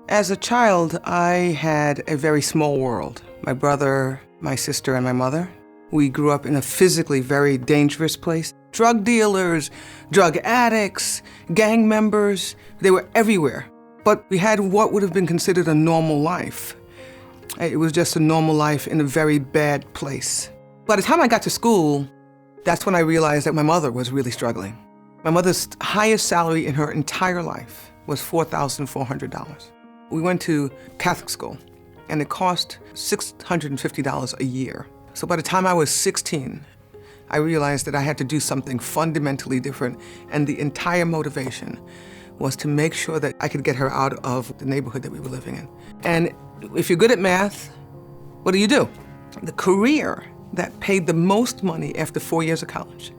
As a child, I had a very small world. My brother, my sister, and my mother. We grew up in a physically very dangerous place. Drug dealers, drug addicts, gang members, they were everywhere. But we had what would have been considered a normal life. It was just a normal life in a very bad place. By the time I got to school, that's when I realized that my mother was really struggling. My mother's highest salary in her entire life was $4,400. We went to Catholic school, and it cost $650 a year. So by the time I was 16, I realized that I had to do something fundamentally different, and the entire motivation was to make sure that I could get her out of the neighborhood that we were living in. And if you're good at math, what do? The career that paid the most money after 4 years of college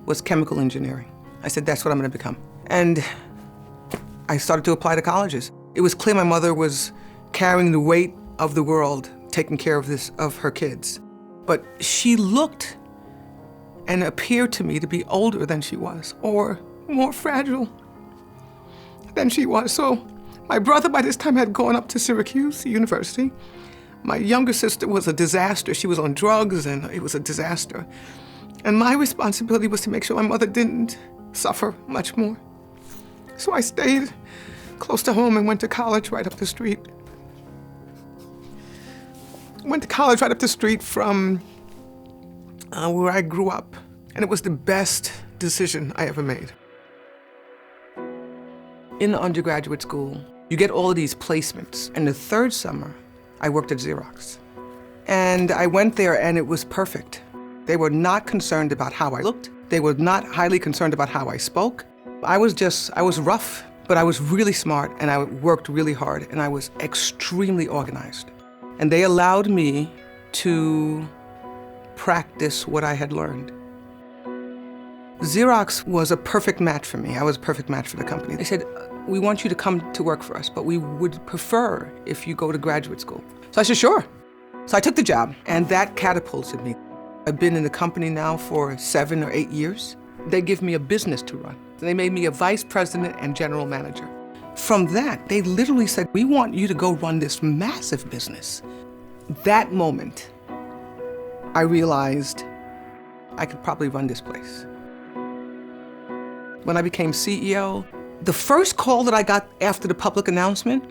was chemical engineering. I said, that's what I'm gonna become. And I started to apply to colleges. It was clear my mother was carrying the weight of the world, taking care of her kids. But she looked and appeared to me to be older than she was, or more fragile than she was. So my brother by this time had gone up to Syracuse University. My younger sister was a disaster. She was on drugs, and it was a disaster. And my responsibility was to make sure my mother didn't suffer much more. So I stayed close to home and went to college right up the street. Went to college right up the street from where I grew up. And it was the best decision I ever made. In undergraduate school, you get all of these placements. And the third summer, I worked at Xerox. And I went there and it was perfect. They were not concerned about how I looked. They were not highly concerned about how I spoke. I was rough, but I was really smart, and I worked really hard, and I was extremely organized. And they allowed me to practice what I had learned. Xerox was a perfect match for me. I was a perfect match for the company. They said, we want you to come to work for us, but we would prefer if you go to graduate school. So I said, sure. So I took the job, and that catapulted me. I've been in the company now for 7 or 8 years. They give me a business to run. They made me a vice president and general manager. From that, they literally said, we want you to go run this massive business. That moment, I realized I could probably run this place. When I became CEO, the first call that I got after the public announcement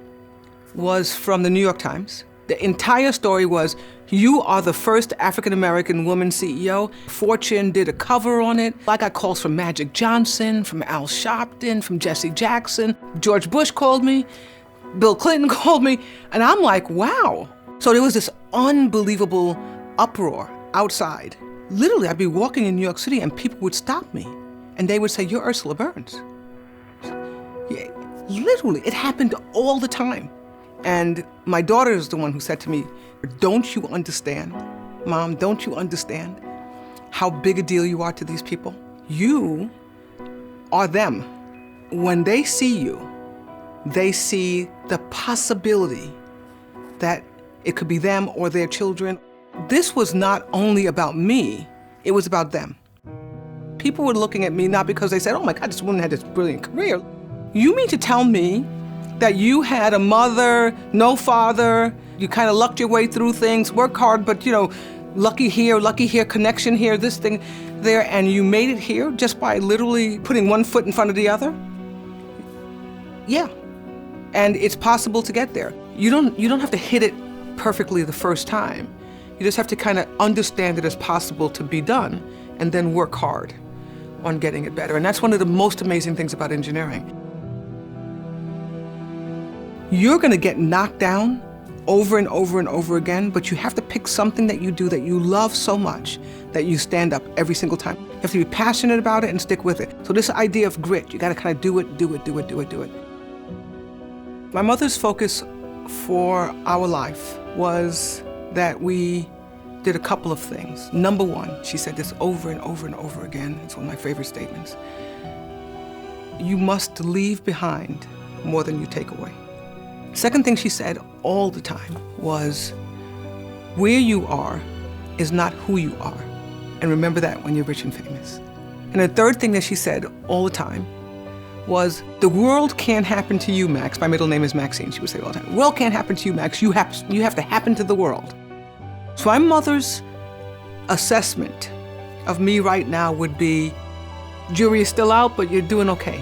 was from the New York Times. The entire story was, you are the first African-American woman CEO. Fortune did a cover on it. I got calls from Magic Johnson, from Al Sharpton, from Jesse Jackson. George Bush called me. Bill Clinton called me. And I'm like, wow. So there was this unbelievable uproar outside. Literally, I'd be walking in New York City and people would stop me. And they would say, you're Ursula Burns. Yeah, literally, it happened all the time. And my daughter is the one who said to me, don't you understand, Mom, don't you understand how big a deal you are to these people? You are them. When they see you, they see the possibility that it could be them or their children. This was not only about me, it was about them. People were looking at me not because they said, oh my God, this woman had this brilliant career. You mean to tell me that you had a mother, no father, you kind of lucked your way through things, work hard, but lucky here, connection here, this thing there, and you made it here just by literally putting one foot in front of the other? Yeah, and it's possible to get there. You don't have to hit it perfectly the first time. You just have to kind of understand that it's possible to be done and then work hard on getting it better. And that's one of the most amazing things about engineering. You're gonna get knocked down over and over and over again, but you have to pick something that you do that you love so much that you stand up every single time. You have to be passionate about it and stick with it. So this idea of grit, you gotta kind of do it. My mother's focus for our life was that we did a couple of things. Number one, she said this over and over and over again, it's one of my favorite statements. You must leave behind more than you take away. Second thing she said all the time was, where you are is not who you are. And remember that when you're rich and famous. And the third thing that she said all the time was, the world can't happen to you, Max. My middle name is Maxine, she would say all the time. The world can't happen to you, Max. You have to happen to the world. So my mother's assessment of me right now would be, jury is still out, but you're doing okay.